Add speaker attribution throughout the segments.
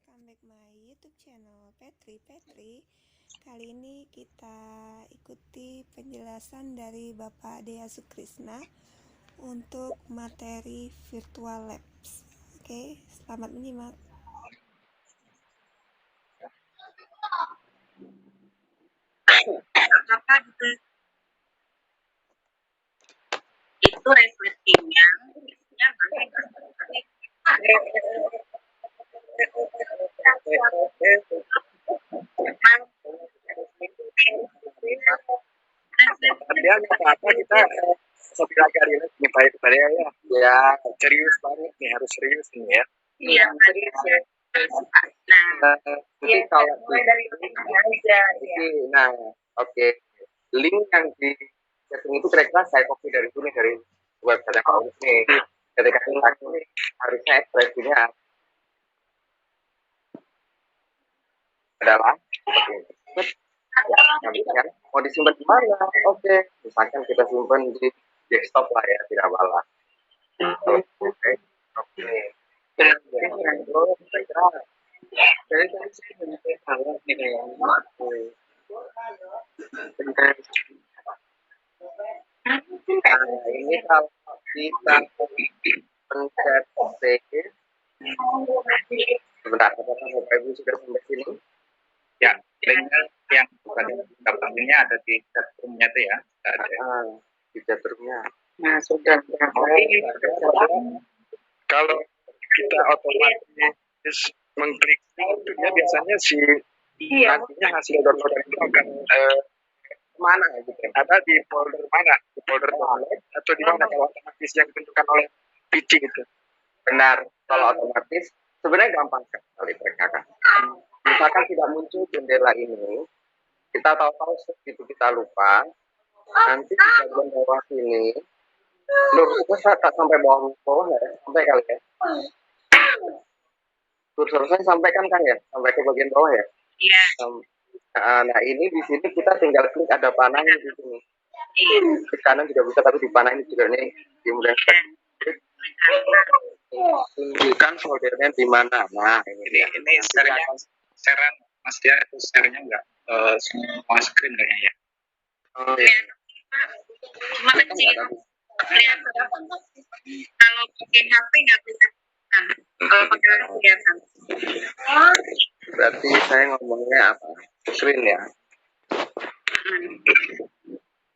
Speaker 1: welcome back my YouTube channel Petri. Kali ini kita ikuti penjelasan dari Bapak Dea Sukrisna untuk materi virtual labs. Oke, selamat menyimak.
Speaker 2: Itu resletingnya
Speaker 3: kemudian apa kita sebagai baik kepada ya serius banget nih, harus serius nih ya.
Speaker 2: Iya, serius ya. Nah,
Speaker 3: Jadi kalau
Speaker 2: mulai dari ini aja ya.
Speaker 3: nah oke, link yang di setting itu kira-kira saya copy dari sini, dari website yang ini. Ketika kita harusnya ekspresinya adalah seperti ini. Ya, mau disimpan di mana? Oke, misalkan kita simpan di desktop lah ya, tidak masalah. Oke. Nah, ini kalau kita pencet save, sebentar, apakah Bapak Ibu sudah sampai sini?
Speaker 4: Ya, linknya yang daftarnya ada di chatroomnya itu ya.
Speaker 3: Di chatroomnya.
Speaker 2: Nah, sudah.
Speaker 3: Kalau kita otomatis mengklik linknya, biasanya nantinya hasil download itu akan kemana gitu? Ada di folder mana? Di folder download atau di mana kalau otomatis yang ditentukan oleh PC gitu? Benar, kalau otomatis sebenarnya gampang sekali pergerakan. Misalkan tidak muncul jendela ini, kita tahu-tahu begitu kita lupa, nanti di bagian bawah sini, lurusnya saya tak sampai bawah ya, sampai kali ya. Kursor saya sampaikan kan ya, sampai ke bagian bawah ya.
Speaker 2: Iya.
Speaker 3: Nah ini di sini kita tinggal klik ada panahnya di sini. Di kanan juga bisa, tapi di panah ini juga nih kemudian tunjukkan foldernya di mana. Nah
Speaker 4: Ini share-nya Mas Dia, itu share-nya enggak semua screen kayaknya ya.
Speaker 2: Cuma kecil. Kalau pakai HP nggak kelihatan. Kalau pakai HP kelihatan.
Speaker 3: Berarti saya ngomongnya apa? Screen ya.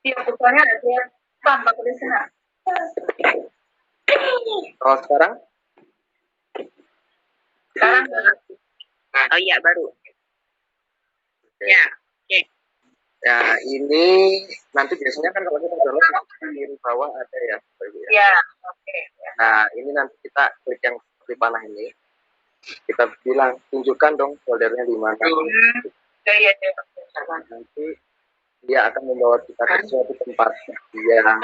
Speaker 2: Iya, bukannya ada dia tanpa tulisan.
Speaker 3: Kalau sekarang?
Speaker 2: Sekarang oh iya baru. Ya, oke.
Speaker 3: Ya ini nanti biasanya kan kalau kita download di bawah ada ya.
Speaker 2: Ya, oke.
Speaker 3: Nah ini nanti kita klik yang seperti panah ini. Kita bilang tunjukkan dong foldernya di mana.
Speaker 2: Iya.
Speaker 3: Nanti dia akan membawa kita ke suatu tempat yang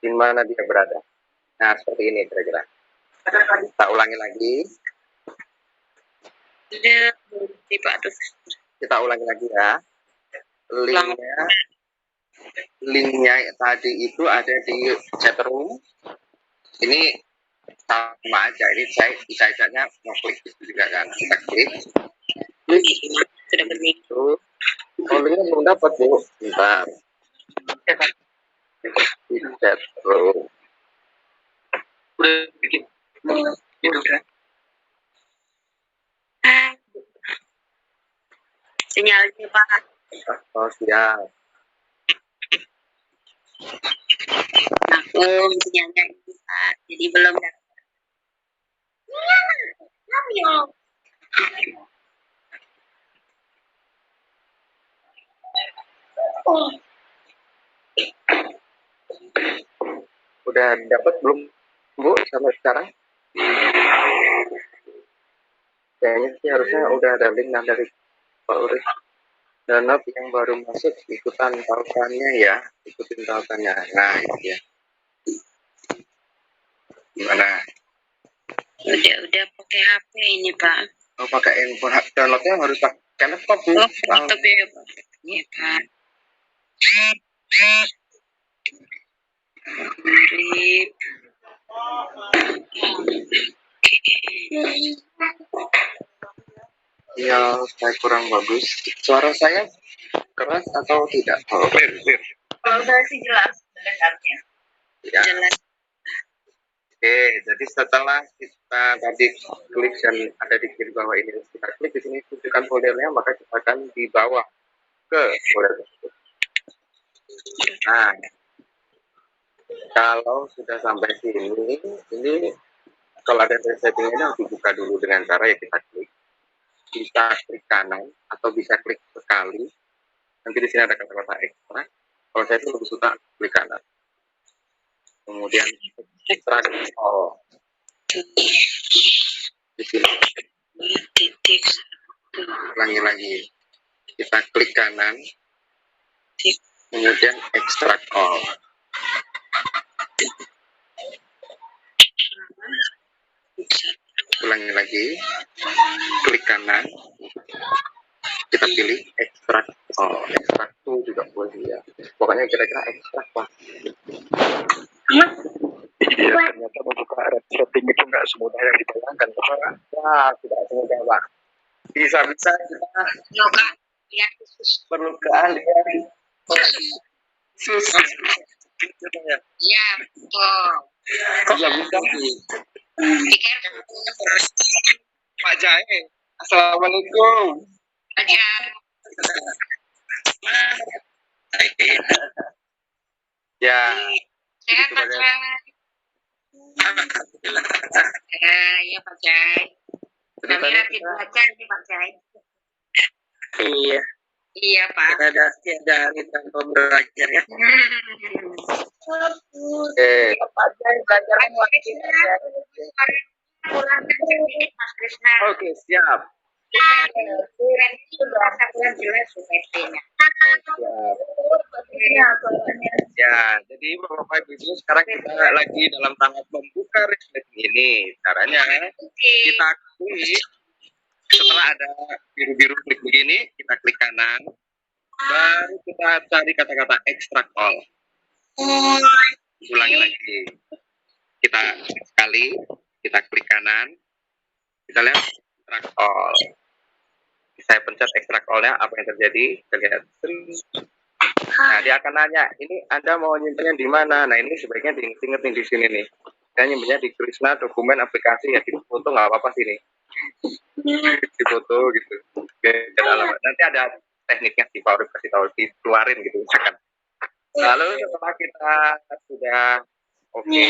Speaker 3: di mana dia berada. Nah seperti ini kira-kira. Kita ulangi lagi. Kita ulangi lagi ya. Linknya tadi itu ada di chatroom. Ini sama aja, ini saya mau klik juga kan. Kita klik.
Speaker 2: Sudah begitu.
Speaker 3: Linknya belum dapat Bu. Bentar. Di chatroom.
Speaker 2: Sinyalnya Pak.
Speaker 3: Oh siap.
Speaker 2: Aku sinyalnya ini Pak. Jadi belum dapat.
Speaker 3: Udah dapat belum Bu sampai sekarang? Kayaknya sih harusnya udah ada link dari Pak Uris. Download yang baru masuk, ikutan tautannya ya, ikutin tautannya. Nah itu ya. Gimana?
Speaker 2: Udah pakai HP ini Pak.
Speaker 3: Oh pakai handphone, downloadnya harus pakai laptop Bu.
Speaker 2: Laptop ya Pak. Iya Pak. Mirip.
Speaker 3: Ya, saya kurang bagus. Suara saya keras atau tidak? Oh, clear, clear.
Speaker 2: Kalau saya sih jelas mendengarnya.
Speaker 3: Ya.
Speaker 2: Jelas.
Speaker 3: Oke, jadi setelah kita tadi klik dan ada di kiri bawah ini, kita klik di sini tunjukkan foldernya, maka kita akan dibawa ke folder tersebut. Nah, kalau sudah sampai sini, ini kalau ada setting ini harus dibuka dulu dengan cara ya kita klik. Bisa klik kanan atau bisa klik sekali. Nanti di sini ada kata-kata ekstra. Kalau saya itu lebih suka klik kanan. Kemudian ekstrak all. Di sini
Speaker 2: Titik.
Speaker 3: ulangi lagi. Kita klik kanan. Kemudian ekstrak all. Ulangi lagi. Klik kanan. Kita pilih ekstrak all. Ekstrak tuh juga boleh ya. Pokoknya kira-kira ekstrak lah. Iya, ternyata membuka setting itu nggak semudah yang dibayangkan. Ya, tidak semudah, Pak. Bisa-bisa kita
Speaker 2: Yoga. Lihat khusus.
Speaker 3: perlu keahlian. Susah.
Speaker 2: Iya, betul.
Speaker 3: Kok nggak bisa?
Speaker 2: Pikir
Speaker 3: Pak Jahe, Assalamualaikum.
Speaker 2: aja.
Speaker 3: Ya,
Speaker 2: Sehat Pak Jai. Ya Pak Jai.
Speaker 3: jadi
Speaker 2: Kami
Speaker 3: tadi
Speaker 2: lagi
Speaker 3: kita,
Speaker 2: belajar nih Pak Jai.
Speaker 3: iya,
Speaker 2: Iya Pak.
Speaker 3: kita tanpa belajar ya.
Speaker 2: Pak Jai belajar lagi. Kurang sedikit Mas Krisna.
Speaker 3: Oke, siap.
Speaker 2: Keren itu bahasa kurang jelas UMP-nya.
Speaker 3: Ya, jadi Bapak Ibu sekarang kita lagi dalam tahap membuka resleting ini. Caranya kita klik, setelah ada biru-biru klik begini, kita klik kanan, baru kita cari kata-kata extract all. Ulangi lagi. Kita sekali, kita klik kanan, kita lihat extract all. Saya pencet extract all-nya, apa yang terjadi? Kita lihat. Nah, dia akan nanya, ini Anda mau nyimpennya di mana? Nah, ini sebaiknya diinget nih di sini nih. Saya nyimpennya di Krisna dokumen aplikasi ya, di foto nggak apa-apa sini. Di foto gitu. Oke, dan alamat. Nanti ada tekniknya sih, Pak Urip kasih tahu, dikeluarin gitu misalkan. Lalu setelah kita sudah oke,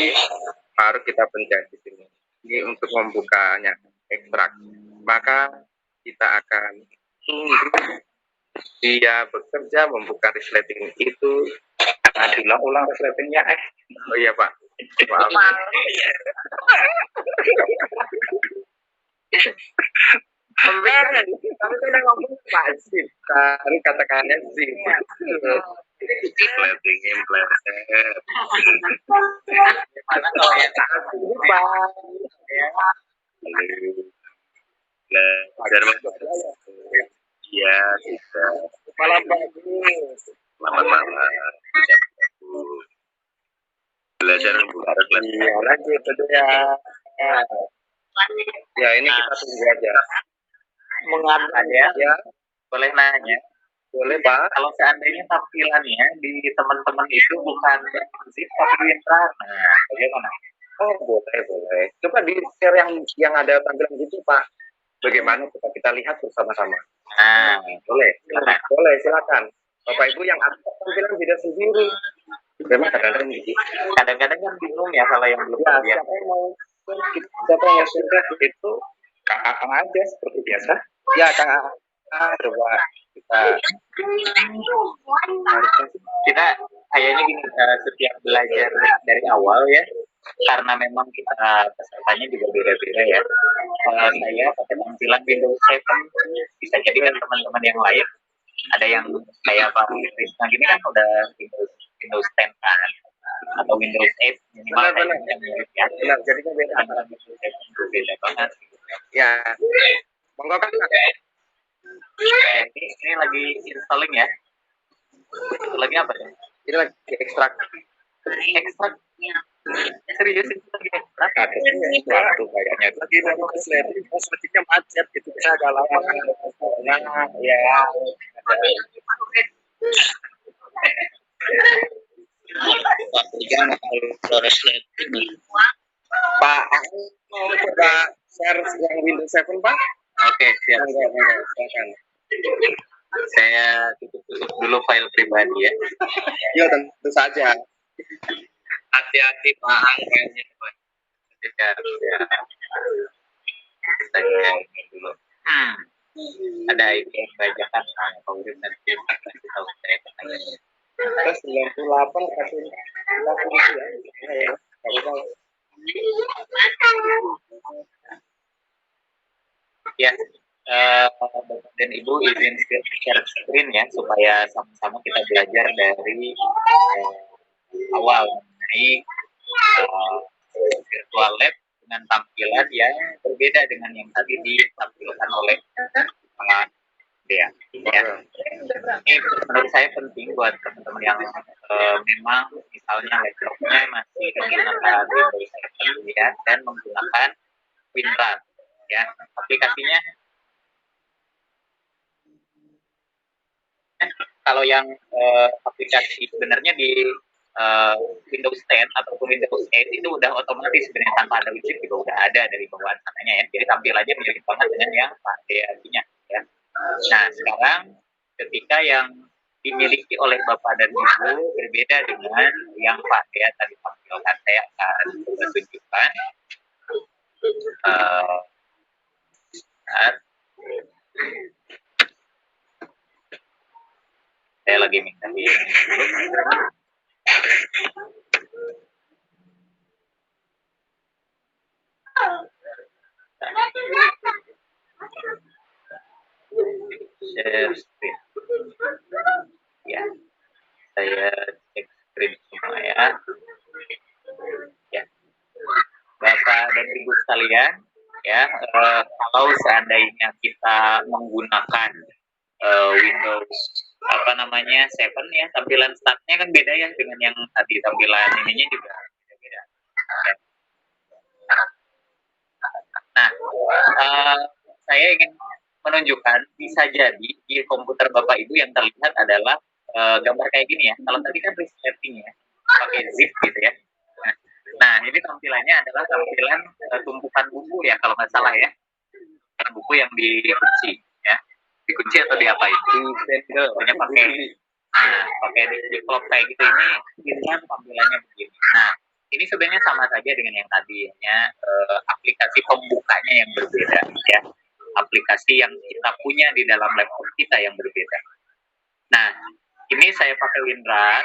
Speaker 3: baru kita pencet di sini. Ini untuk membukanya, ekstrak. Maka kita akan tunggu dia bekerja membuka resleting itu. Diulang-ulang resletingnya. Oh iya Pak, maaf. Tapi kan ngomong Pak sih, tadi katakannya sih. Resleting implemented. Gimana kalau yang tak lupa? Iya, bisa. Malam bagus. Selamat malam. Belajar membuka resleting. Iya, lanjut itu ya. Ya, ini kita tunggu aja.
Speaker 5: Mengatakan ya,
Speaker 3: Boleh nanya? Boleh, Pak.
Speaker 5: kalau seandainya tampilannya di teman-teman itu bukan bersih tapi winrana, bagaimana?
Speaker 3: Oh, boleh. Coba di share yang ada tampilan gitu, Pak. Bagaimana kita lihat bersama-sama.
Speaker 5: Nah,
Speaker 3: Boleh, silakan. Bapak Ibu yang aktif tampilan tidak sendiri. Memang kadang-kadang gitu.
Speaker 5: kadang-kadang kan bingung ya kalau yang belum
Speaker 3: Ya,
Speaker 5: terbiasa.
Speaker 3: siapa yang sudah itu Kang Aang aja seperti biasa. Ya, Kang Aang. Coba kita
Speaker 5: Kita kayaknya gini, setiap belajar dari awal ya, karena memang kita pesertanya juga beda-beda ya. Saya pakai tampilan Windows 7, bisa jadi kan teman-teman yang lain ada yang kayak Pak Krisna gini kan udah Windows 10 kan, atau Windows 8 minimal
Speaker 3: Benar.
Speaker 5: kayak mirip ya.
Speaker 3: benar, jadinya beda.
Speaker 5: Antara Windows 7 itu beda banget.
Speaker 3: Ya, monggo Kang.
Speaker 5: Ya, ini lagi installing ya. Lagi apa ya?
Speaker 3: Ini lagi ekstrak.
Speaker 5: Ekstrak. Serius itu lagi ekstrak. harusnya suatu kayaknya
Speaker 3: lagi mau ke sleting sepertinya macet gitu, bisa agak lama.
Speaker 5: nah ya
Speaker 2: Jangan kalau resleting.
Speaker 3: Pak, aku mau coba share yang Windows 7 Pak.
Speaker 5: oke siap
Speaker 3: Silakan.
Speaker 5: saya tutup dulu file pribadi ya.
Speaker 3: Ya tentu saja.
Speaker 5: Hati-hati Pak angkanya Pak. Ya, saya ini dulu. Ada ide bajakan favorit nanti kasih tahu saya pertanyaannya.
Speaker 3: Terus 98 kasih ya.
Speaker 5: Ya, Bapak dan Ibu izin share screen ya supaya sama-sama kita belajar dari awal mengenai virtual lab dengan tampilan yang berbeda dengan yang tadi ditampilkan oleh Dea. Ya. Ini menurut saya penting buat teman-teman yang memang misalnya laptopnya masih menggunakan Windows 7 ya dan menggunakan WinRAR ya aplikasinya. Kalau yang aplikasi sebenarnya di Windows 10 ataupun Windows 8 itu udah otomatis sebenarnya tanpa ada widget juga udah ada dari bawaan sananya ya. Jadi tampilannya mirip banget dengan yang Pak Dea punya ya. Nah sekarang ketika yang dimiliki oleh Bapak dan Ibu berbeda dengan yang Pak Dea tadi tampilkan, saya akan coba tunjukkan. Saya lagi minta ini dulu. Share screen. Ya, saya cek screen semua ya. Ya, Bapak dan Ibu sekalian, ya, kalau seandainya kita menggunakan Windows 7 ya, tampilan startnya kan beda ya dengan yang tadi, tampilan ininya juga beda-beda. Nah, saya ingin menunjukkan bisa jadi di komputer Bapak Ibu yang terlihat adalah gambar kayak gini ya. Kalau tadi kan resleting ya, pakai zip gitu ya. Nah, ini tampilannya adalah tampilan tumpukan buku ya kalau nggak salah ya. Buku yang dikunci ya. Dikunci atau diapain? Pokoknya pakai di klop kayak gitu. Ini kan tampilannya begini. Nah, ini sebenarnya sama saja dengan yang tadi ya, aplikasi pembukanya yang berbeda ya. Aplikasi yang kita punya di dalam laptop kita yang berbeda. Nah, ini saya pakai WinRAR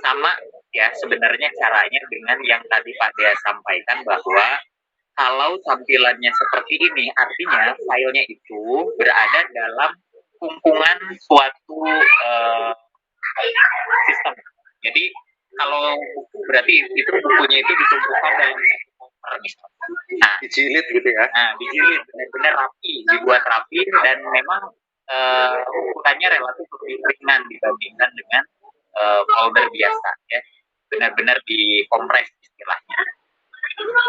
Speaker 5: sama ya sebenarnya caranya dengan yang tadi Pak Dea sampaikan bahwa kalau tampilannya seperti ini artinya filenya itu berada dalam kumpulan suatu sistem. Jadi kalau buku berarti itu bukunya itu ditumpukan dalam satu koper misalnya. Nah,
Speaker 3: Dijilid gitu ya.
Speaker 5: Nah, dijilid benar-benar rapi, dibuat rapi dan memang ukurannya relatif lebih ringan dibandingkan dengan folder biasa ya. Benar-benar dikompres istilahnya.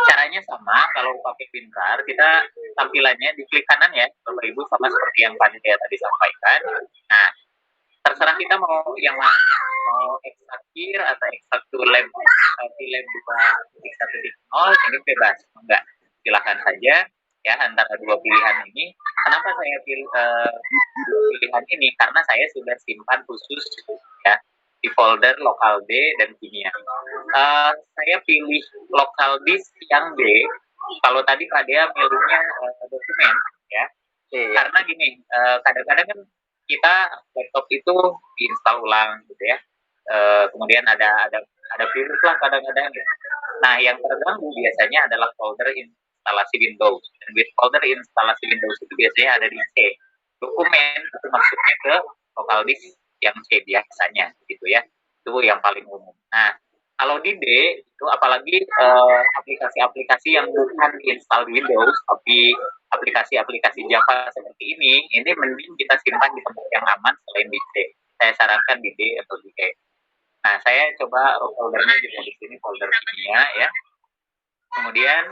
Speaker 5: Caranya sama, kalau pakai WinRAR kita tampilannya di klik kanan ya, Bapak Ibu, sama seperti yang Pak Dea tadi sampaikan. Nah, terserah kita mau yang mana, mau Exakir atau Exaktu Lab 2.1.0 ini bebas, enggak, silakan saja ya antara dua pilihan ini. Kenapa saya pilih pilihan ini? Karena saya sudah simpan khusus ya di folder lokal D dan kimia. Saya pilih lokal disk yang D. Kalau tadi Pak Dea milihnya dokumen ya. Karena gini, kadang-kadang kan kita laptop itu diinstal ulang gitu ya. Kemudian ada virus lah kadang-kadang ya. Nah, yang terganggu biasanya adalah folder instalasi Windows. Dan folder instalasi Windows itu biasanya ada di C. Dokumen itu masuknya ke lokal disk yang C biasanya gitu ya. Itu yang paling umum. Nah, kalau di D itu apalagi aplikasi-aplikasi yang bukan install Windows tapi aplikasi-aplikasi Java seperti ini mending kita simpan di tempat yang aman selain di C. Saya sarankan di D atau di E. Nah, saya coba foldernya juga di sini, folder kimia ya. Kemudian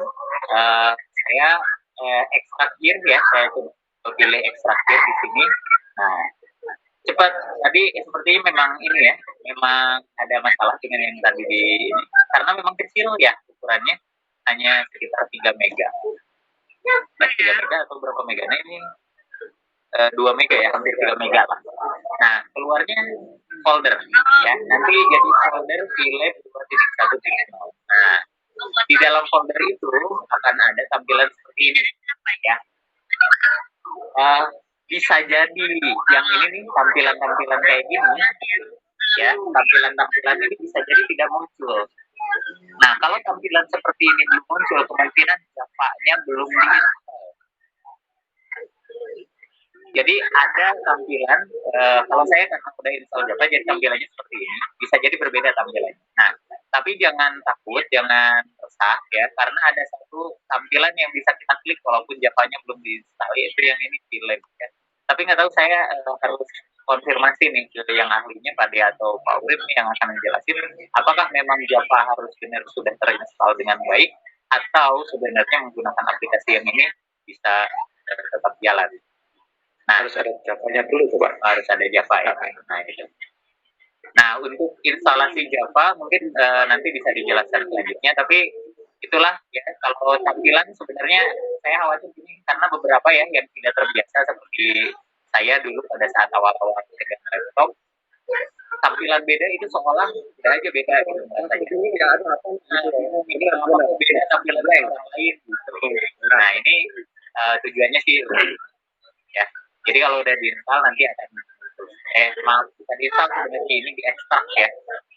Speaker 5: saya ekstrak gear ya, saya coba pilih ekstrak gear di sini. Nah, cepat tadi sepertinya memang ini ya, memang ada masalah dengan yang tadi di ini, karena memang kecil ya ukurannya, hanya sekitar 3 mega. 3 mega atau berapa mega? Nah ini 2 mega ya, hampir 3 mega lah. Nah, keluarnya folder ya, nanti jadi folder Philips 2.1.0. Nah, di dalam folder itu akan ada tampilan seperti ini ya. Bisa jadi yang ini nih, tampilan-tampilan kayak gini ya, tampilan-tampilan ini bisa jadi tidak muncul. Nah, kalau tampilan seperti ini belum muncul, kemungkinan Java-nya belum diinstal. Jadi ada tampilan, kalau saya karena udah install Java, jadi tampilannya seperti ini. Bisa jadi berbeda tampilannya. Nah, tapi jangan takut, jangan resah ya, karena ada satu tampilan yang bisa kita klik walaupun Java-nya belum diinstal, yaitu yang ini Philips ya. Tapi nggak tahu, saya harus konfirmasi nih ke yang ahlinya, Pak Dea atau Pak Urip nih, yang akan menjelasin apakah memang Java harus benar sudah terinstall dengan baik, atau sebenarnya menggunakan aplikasi yang ini bisa tetap jalan. Nah,
Speaker 3: Harus ada Java-nya dulu coba.
Speaker 5: harus ada Java ya. Nah, itu. Nah, untuk instalasi Java mungkin nanti bisa dijelaskan selanjutnya, tapi itulah ya, kalau tampilan sebenarnya saya khawatir ini karena beberapa ya yang tidak terbiasa seperti saya dulu pada saat awal-awal pegang laptop, tampilan beda itu seolah tidak aja beda gitu rasanya.
Speaker 3: Ini nggak ada apa
Speaker 5: Ini apa beda tampilan orang lain gitu. Nah, ini tujuannya sih ya. Jadi kalau udah diinstal nanti akan maaf, bukan diinstal sebenarnya, ini diekstrak ya.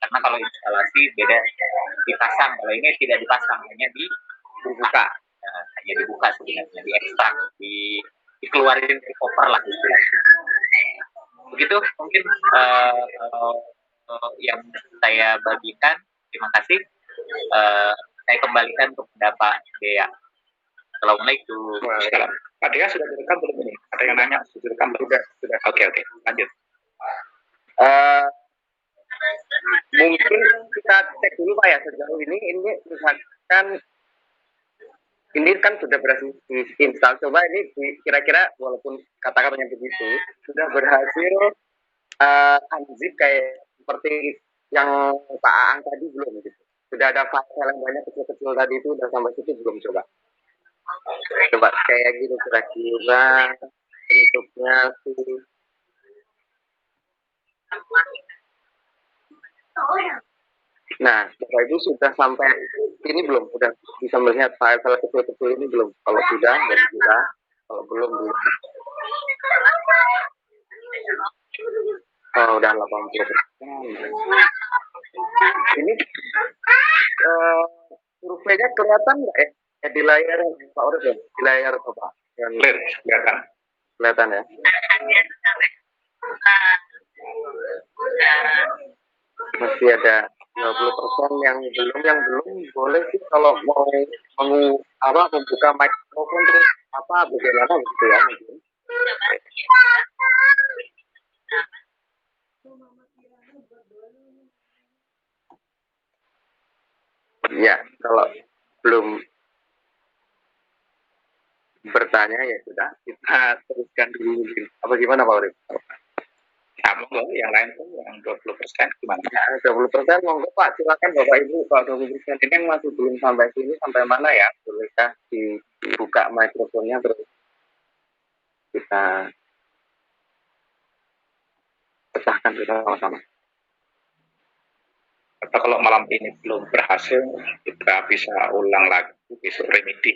Speaker 5: Karena kalau instalasi beda dipasang, kalau ini tidak dipasang, hanya dibuka. Hanya dibuka sebenarnya, diekstrak, dikeluarin dari cover lah istilahnya. Begitu mungkin yang saya bagikan. Terima kasih. Saya kembalikan kepada Pak Dea. Assalamualaikum.
Speaker 3: Waalaikumsalam. Pak Dea sudah direkam belum ini? Ada yang nanya sudah direkam belum? Sudah. Oke, lanjut.
Speaker 6: Mungkin kita cek dulu Pak ya, sejauh ini misalkan ini kan sudah berhasil diinstal. Coba ini kira-kira walaupun kata-katanya begitu sudah berhasil unzip kayak seperti yang Pak Aang tadi belum gitu. Sudah ada file yang banyak kecil-kecil tadi itu udah sampai situ belum coba? Coba kayak gitu kira-kira bentuknya sih. Nah, Bapak Ibu sudah sampai ini belum? Udah bisa melihat file-file kecil-kecil ini belum? Kalau sudah, jadi sudah. Kalau belum, belum. Oh, udah 80%. Ini surveinya kelihatan nggak ya? Di layar Pak Urip ya? Di layar apa?
Speaker 3: Clear, kelihatan.
Speaker 6: Kelihatan ya? Masih ada 20% yang belum boleh sih kalau mau membuka mikrofon terus bagaimana gitu ya mungkin. Ya, kalau belum bertanya ya sudah, kita teruskan dulu mungkin. Apa gimana Pak Urip?
Speaker 3: Kamu yang lain tuh yang 20% gimana?
Speaker 6: Ya, 20% monggo Pak, silakan Bapak Ibu. Kalau 20% ini yang masih belum sampai sini, sampai mana ya? Bolehkah dibuka mikrofonnya terus kita pecahkan bersama-sama.
Speaker 3: Atau kalau malam ini belum berhasil, kita bisa ulang lagi besok remedi.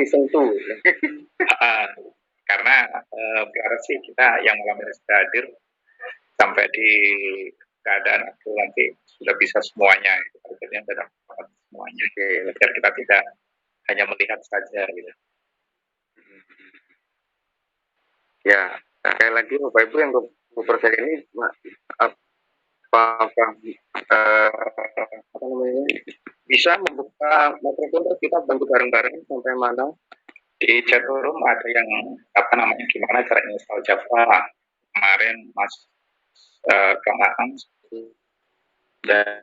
Speaker 6: Season 2.
Speaker 3: Karena berarti sih kita yang malam ini sudah hadir sampai di keadaan itu nanti sudah bisa semuanya, targetnya sudah dapat semuanya. Biar kita tidak hanya melihat saja gitu.
Speaker 6: Ya, sekali lagi Bapak Ibu yang 20% ini apa namanya, bisa membuka mikrofon terus kita bantu bareng-bareng sampai mana?
Speaker 3: Di chat room ada yang gimana cara install Java. Kemarin Mas Kang Aang dan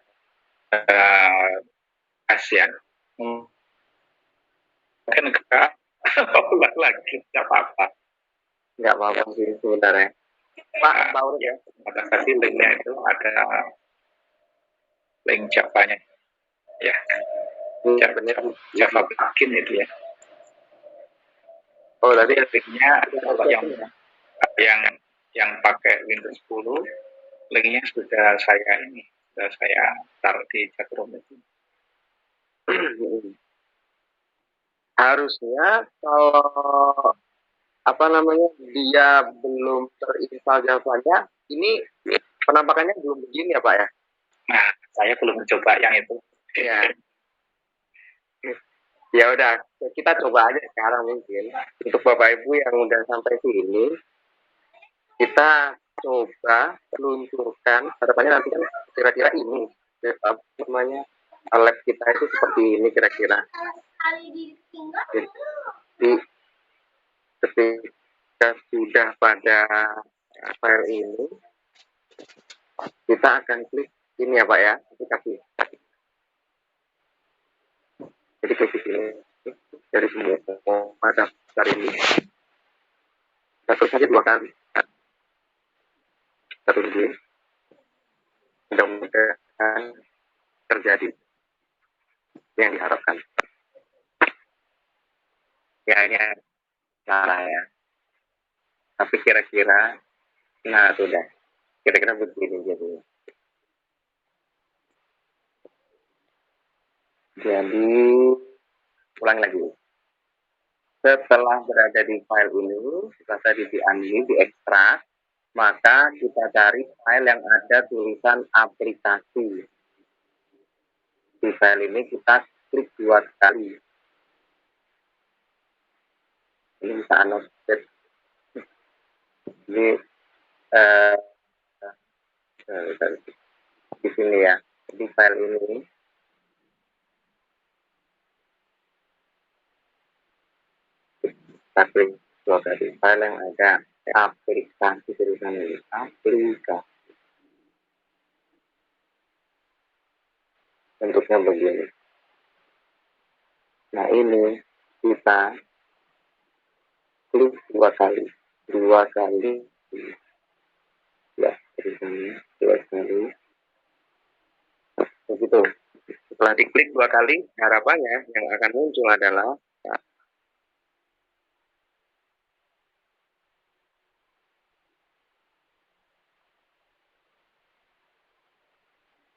Speaker 4: kasihan. Mungkin enggak ulang lagi, nggak apa-apa.
Speaker 6: Nggak apa-apa sih sebenarnya. Pak Urut ya.
Speaker 4: Pada kasih linknya itu ada link Java-nya. Ya, Java plugin itu ya.
Speaker 6: Oh, tadi
Speaker 4: Linknya kalau yang pakai Windows 10, linknya sudah saya taruh di chatroom itu.
Speaker 6: harusnya kalau dia belum terinstall Java-nya, ini penampakannya belum begini ya Pak ya?
Speaker 4: Nah, saya belum mencoba yang itu.
Speaker 6: Ya. Ya udah, kita coba aja sekarang mungkin. Untuk Bapak Ibu yang udah sampai sini, kita coba luncurkan. Harapannya nanti kan kira-kira ini, lab kita itu seperti ini kira-kira. Jadi ketika sudah pada file ini, kita akan klik ini ya Pak ya, aplikasi. Jadi klik di sini dari semua pada dari ini. Kita klik saja 2 kali. Kita tunggu. Mudah-mudahan terjadi yang diharapkan. Ya ini cara ya. Tapi kira-kira, nah sudah. Kira-kira begini jadinya. Jadi ulang lagi. Setelah berada di file ini, setelah tadi diekstrak, maka kita cari file yang ada tulisan aplikasi. Di file ini kita klik 2 kali. Ini bisa annotate. Ini di sini ya. Di file ini kita klik 2 kali. File yang ada aplikasi tulisan ini. Aplikasi. Bentuknya begini. Nah ini kita klik 2 kali. 2 kali. Ya, tulisannya 2 kali. Begitu. Setelah diklik 2 kali, harapannya yang akan muncul adalah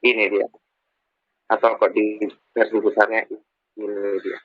Speaker 6: ini dia. Atau kok di versi besarnya ini dia.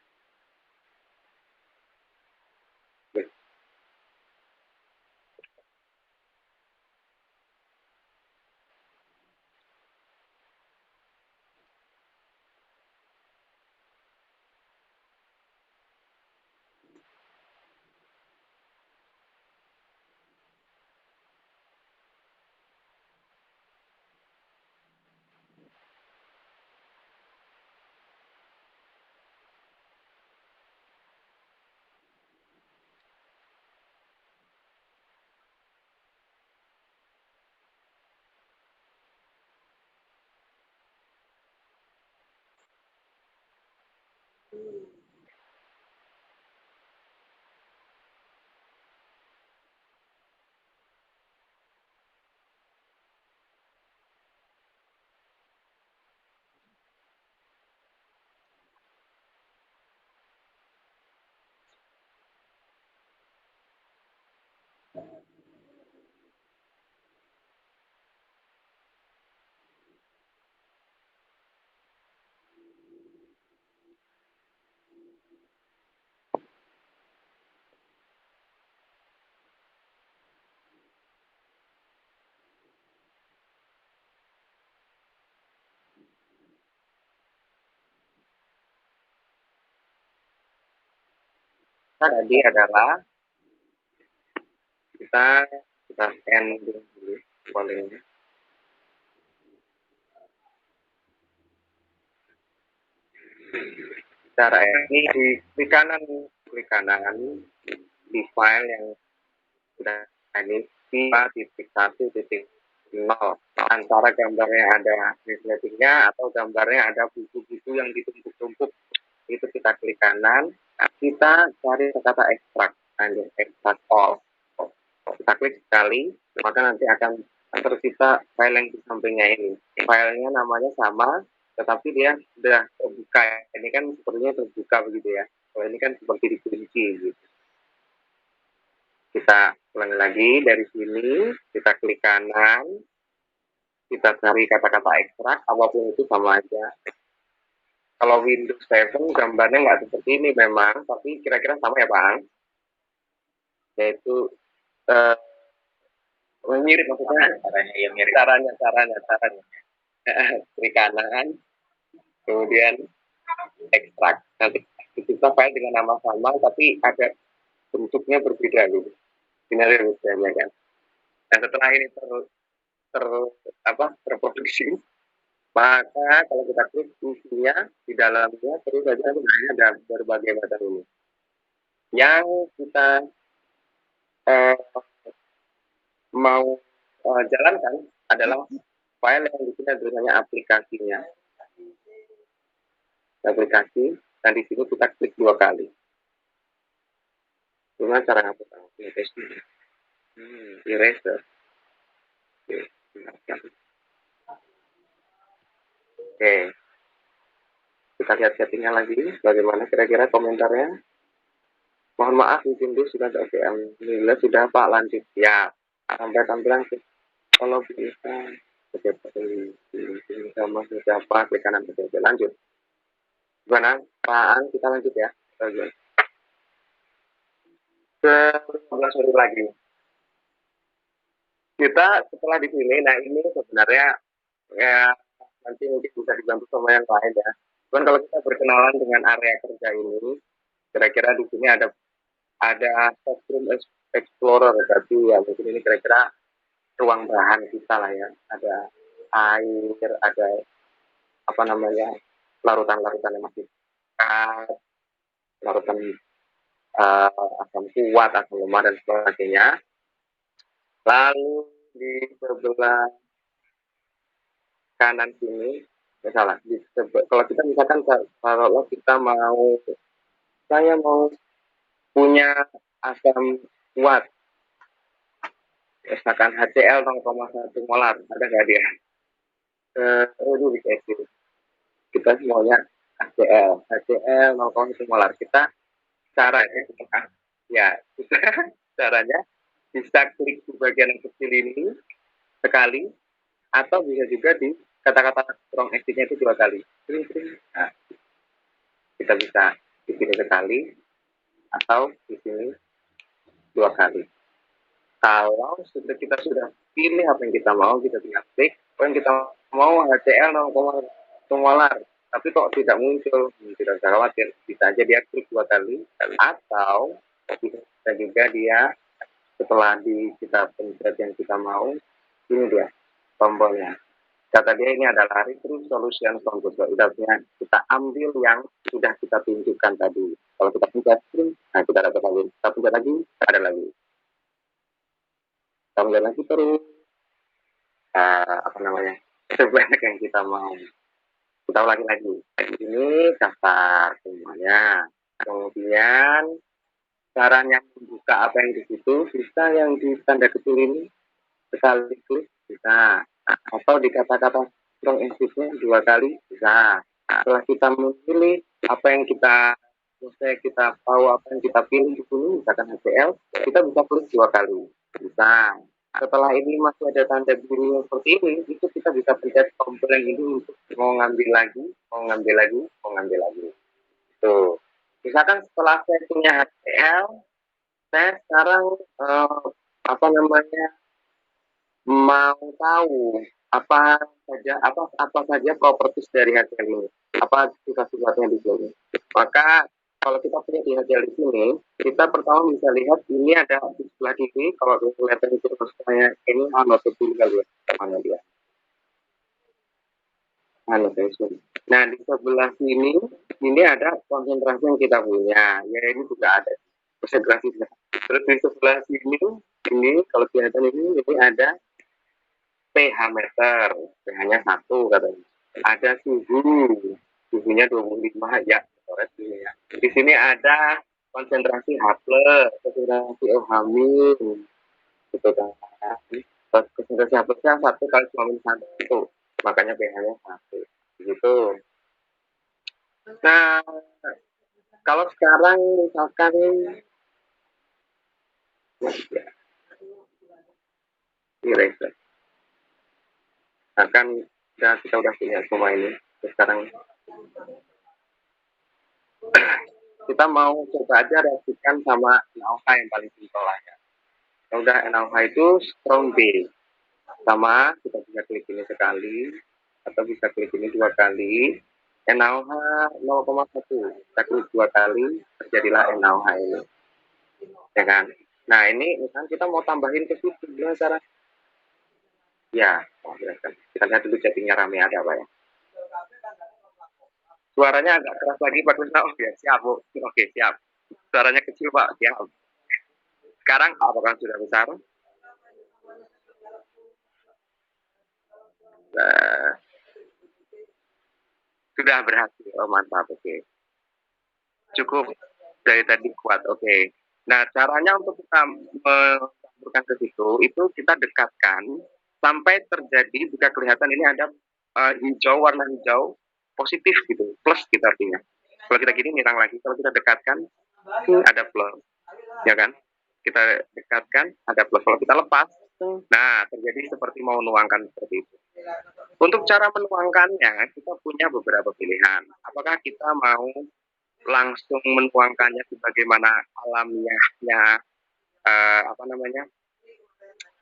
Speaker 6: Tadi adalah kita ending dulu pollingnya. Cara ini di kanan di file yang sudah ini 5.1.2 nol. Antara gambarnya ada resletingnya atau gambarnya ada buku-buku yang ditumpuk-tumpuk, itu kita klik kanan, kita cari kata ekstrak, ekstrak all. Kita klik sekali, maka nanti akan tersisa file yang di sampingnya ini. Filenya namanya sama, tetapi dia sudah terbuka. Ini kan sepertinya terbuka begitu ya. Kalau ini kan seperti dikunci gitu. Kita ulangi lagi dari sini, kita klik kanan, kita cari kata-kata ekstrak, apapun itu sama aja. Kalau Windows 7 gambarnya nggak seperti ini memang, tapi kira-kira sama ya Bang. Yaitu mirip maksudnya.
Speaker 5: Caranya ya mirip.
Speaker 6: Caranya. Klik kanan, kemudian ekstrak. Nanti kita file dengan nama sama, tapi ada bentuknya berbeda gitu. Ini ada bedanya kan. Dan setelah ini terproduksi, maka kalau kita klik isinya di dalamnya terus saja sebenarnya ada berbagai macam ini. Yang kita mau jalankan adalah file yang di sini tulisannya aplikasinya. Aplikasi, dan di sini kita klik 2 kali. Gimana cara ngapus? Eraser. Oke. Kita lihat settingnya lagi. Bagaimana kira-kira komentarnya? Mohon maaf, Windows sudah Alhamdulillah sudah Pak, lanjut. Ya, sampai tampilan kalau bisa sama siapa klik kanan. Oke, lanjut. Gimana? Pak, kita lanjut ya. Ke 15 menit lagi. Kita setelah dipilih, nah ini sebenarnya ya nanti mungkin bisa dibantu sama yang lain ya. Cuman kalau kita berkenalan dengan area kerja ini, kira-kira di sini ada Spectrum Explorer, berarti ya mungkin ini kira-kira ruang bahan kita lah ya. Ada air, ada apa namanya larutan-larutan yang masih larutan asam kuat, asam lemah dan sebagainya. Lalu di sebelah kanan sini, salah. Kalau kita misalkan kalau kita saya mau punya asam kuat, misalkan HCl 0,1 molar, ada nggak dia? Itu dikasih. Kita semuanya HCl 0,1 molar. Kita caranya, ya, caranya bisa klik di bagian yang kecil ini sekali, atau bisa juga di kata-kata strong exit-nya itu 2 kali. Nah, kita bisa di sini sekali, atau di sini 2 kali. Kalau kita sudah pilih apa yang kita mau, kita tinggal klik. Apa yang kita mau HCl 0,1 molar, tapi kok tidak muncul, tidak usah khawatir. Bisa aja dia klik 2 kali, atau bisa juga dia setelah kita pencet yang kita mau, ini dia tombolnya. Kata dia ini adalah retrieve solution from the source. Kita ambil yang sudah kita tunjukkan tadi. Kalau kita pencet, nah kita dapat lagi. Kita pencet lagi, ada lagi. Kita pencet lagi terus. Sebanyak yang kita mau. Kita ulangi lagi. Ini daftar semuanya. Kemudian caranya membuka apa yang di situ, bisa yang di tanda kecil ini sekaligus bisa, atau di kata-kata strong exit-nya 2 kali bisa. Setelah kita memilih apa yang kita tahu apa yang kita pilih di sini, misalkan HCl, kita bisa klik 2 kali bisa. Setelah ini masih ada tanda biru seperti ini, itu kita bisa pencet tombol yang ini untuk mau ngambil lagi. Tuh. Misalkan setelah saya punya HCl, saya sekarang mau tahu apa saja properties dari HCl ini, apa sifat-sifatnya di sini. Maka kalau kita punya di HCl di sini, kita pertama bisa lihat ini ada di sebelah kiri. Kalau kelihatan itu saya ini annotation kali ya, mana dia? Annotation. Nah di sebelah sini ini ada konsentrasi yang kita punya, ya ini juga ada konsentrasi. Terus di sebelah sini ini kalau kelihatan ini ada pH meter, pH-nya 1 katanya. Ada suhunya 25 ya, coret ini ya. Di sini ada konsentrasi H+, konsentrasi OH-, gitu kan. Konsentrasi H+-nya 1 kali 1, makanya pH-nya 1. Gitu. Nah, kalau sekarang misalkan ini akan kita udah punya semua ini. Sekarang kita mau coba aja reaksikan sama NaOH yang paling simpel lah ya. Kalau udah NaOH itu strong base, sama kita bisa klik ini sekali atau bisa klik ini 2 kali. NaOH 0,1 kita klik 2 kali, terjadilah NaOH ini, ya kan. Nah ini misalnya kita mau tambahin ke situ, gimana cara? Ya, kita lihat dulu chattingnya rame ada apa ya. Suaranya agak keras lagi Pak Kusna. Oh ya, siap Bu. Oke, siap. Suaranya kecil Pak, siap. Sekarang apakah sudah besar? Sudah berhasil. Oh mantap, oke. Cukup dari tadi kuat, oke. Nah caranya untuk kita mencampurkan ke situ, itu kita dekatkan sampai terjadi, jika kelihatan ini ada hijau, warna hijau positif gitu, plus gitu artinya. Kalau kita gini nirang lagi, kalau kita dekatkan ada plus, ya kan? Kita dekatkan ada plus. Kalau kita lepas, nah terjadi seperti mau menuangkan seperti itu. Untuk cara menuangkannya, kita punya beberapa pilihan. Apakah kita mau langsung menuangkannya sebagaimana alamiahnya, apa namanya?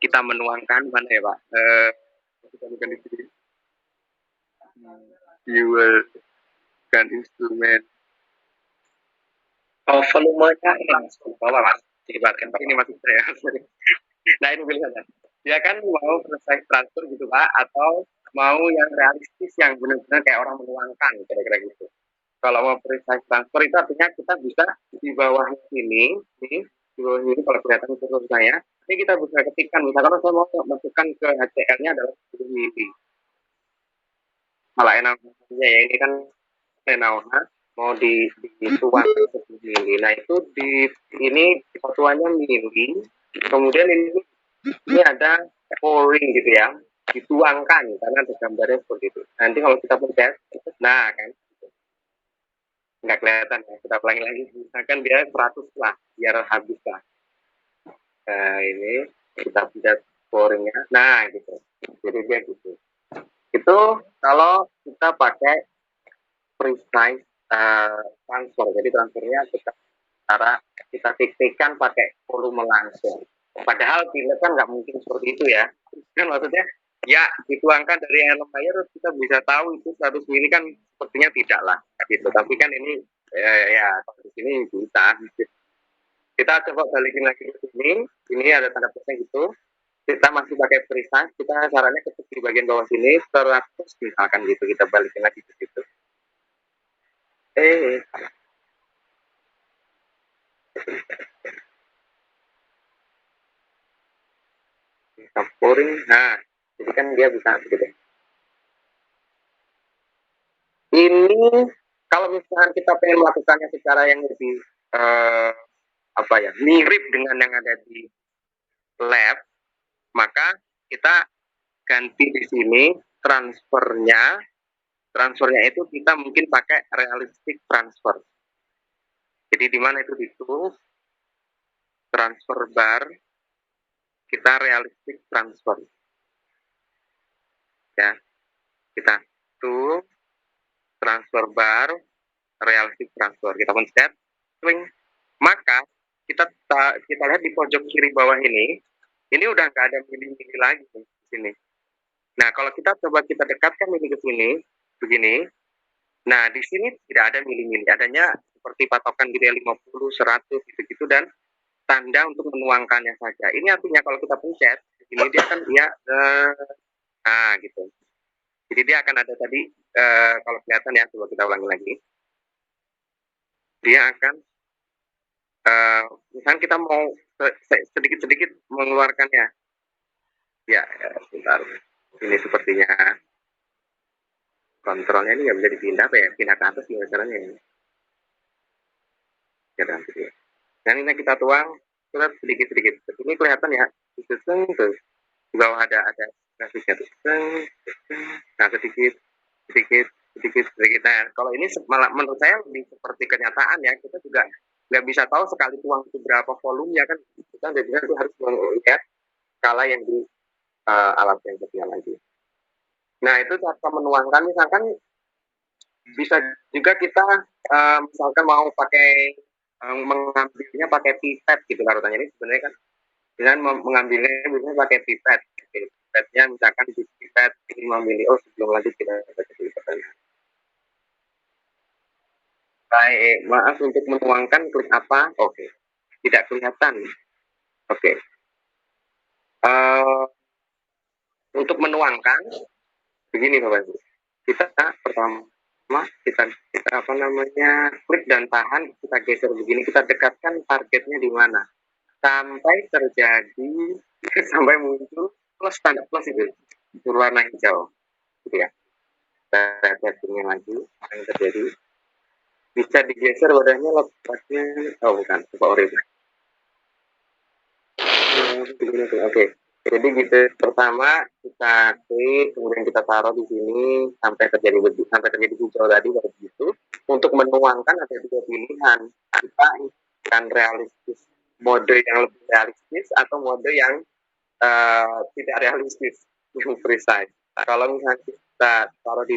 Speaker 6: Kita menuangkan mana ya Pak? Kita bukan di sini. Viewer kan instrumen.
Speaker 4: Oh, volumenya langsung bawah Mas. Dibuatkan
Speaker 6: Ini maksud saya. Nah ini pilihannya. Ya kan mau precise transfer gitu Pak, atau mau yang realistis yang benar-benar kayak orang menuangkan kira-kira gitu. Kalau mau precise transfer itu artinya kita bisa di bawah sini, nih, di bawah ini kalau kelihatan kursus saya, ini kita bisa ketikkan. Misalkan saya mau masukkan ke HCl-nya adalah 10 mili. Malah NaOH ya, ini kan NaOH mau dituang 10 mili. Nah itu di ini satuannya mili. Kemudian ini ada pouring gitu ya, dituangkan karena ada gambarnya seperti itu. Nanti kalau kita pencet, nah kan nggak kelihatan ya, kita ulangi lagi, misalkan dia 100 lah biar habis lah. Nah ini kita pencet pouringnya, nah gitu, jadi dia gitu. Itu kalau kita pakai precise transfer, jadi transfernya kita tikkan pakai volume langsung. Padahal pilot kan nggak mungkin seperti itu ya, kan maksudnya ya dituangkan dari air air kita bisa tahu itu 100 mili kan sepertinya tidak lah gitu, tapi kan ini ya di sini bisa gitu. Kita coba balikin lagi ke sini, ini ada tanda plusnya gitu, kita masih pakai precise, kita caranya ketik di bagian bawah sini 100 misalkan gitu, kita balikin lagi ke situ. Pouring, nah jadi kan dia bisa gitu. Ini kalau misalkan kita pengen melakukannya secara yang lebih apa ya, mirip dengan yang ada di lab, maka kita ganti di sini transfernya itu kita mungkin pakai realistic transfer. Jadi di mana itu transfer bar, kita realistic transfer. Ya, kita transfer bar, realistic transfer. Kita pencet, swing. Maka kita lihat di pojok kiri bawah ini udah nggak ada mili-mili lagi di sini. Nah, kalau kita coba kita dekatkan ini ke sini, begini. Nah, di sini tidak ada mili-mili, adanya seperti patokan gitu ya, 50, 100 gitu-gitu, dan tanda untuk menuangkannya saja. Ini artinya kalau kita pencet, ini dia akan gitu. Jadi dia akan ada tadi, kalau kelihatan ya, coba kita ulangi lagi. Dia akan, misalnya kita mau sedikit-sedikit mengeluarkannya. Ya, sebentar. Ini sepertinya kontrolnya ini nggak bisa dipindah apa ya, pindah ke atas gimana caranya ini. Ya, gitu ya. Dan ini kita tuang sedikit-sedikit. Ini kelihatan ya, tuh, di bawah ada grafiknya tuh. Nah, sedikit. Nah, kalau ini malah menurut saya lebih seperti kenyataan ya. Kita juga nggak bisa tahu sekali tuang itu berapa volumenya kan. Kita itu harus melihat skala yang di alat yang kecil lagi. Nah, itu cara menuangkan, misalkan bisa juga kita misalkan mau pakai mengambilnya pakai pipet gitu larutannya. Ini sebenarnya kan dengan mengambilnya biasanya pakai pipet. Pipetnya misalkan di pipet ini memilih, sebelum lanjut kita baca dulu pertanyaan. Baik, maaf untuk menuangkan klik apa? Oke. Tidak kelihatan. Oke. Untuk menuangkan begini Bapak Ibu. Kita pertama kita apa namanya klik dan tahan, kita geser begini, kita dekatkan targetnya di mana sampai terjadi sampai muncul plus tanda plus itu berwarna hijau gitu ya. Kita settingnya lagi apa yang terjadi, bisa digeser wadahnya lepasnya, bukan coba oke. Jadi gitu, pertama kita klik, kemudian kita taruh di sini sampai terjadi hijau tadi kayak gitu. Untuk menuangkan ada dua pilihan, kita akan realistis, mode yang lebih realistis atau mode yang tidak realistis, yang precise. Kalau misalnya kita taruh di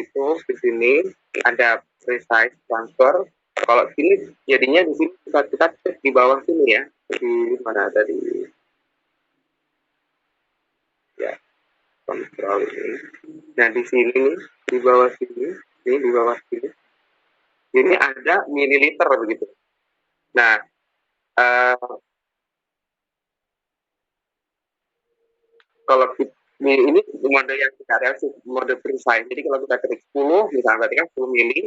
Speaker 6: sini ada precise transfer. Kalau sini jadinya di sini kita klik di bawah sini ya, di mana tadi ya, kontrol ini. Nah di sini nih, di bawah sini, ini ada mililiter begitu. Nah kalau ini mode yang tidak realistis, mode precise. Jadi kalau kita klik 10 misalnya, berarti kan 10 mili,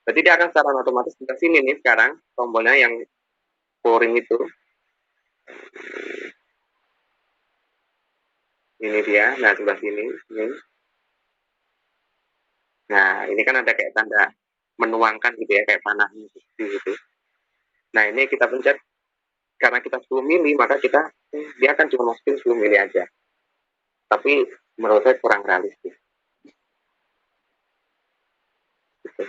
Speaker 6: berarti dia akan secara otomatis ke sini nih sekarang tombolnya yang pouring itu. Ini dia, nah sebelah sini. Nah ini kan ada kayak tanda menuangkan gitu ya, kayak panahnya gitu. Nah ini kita pencet, karena kita 10 mili, maka dia akan cuma masukin 10 mili aja. Tapi menurut saya kurang realistis. Gitu.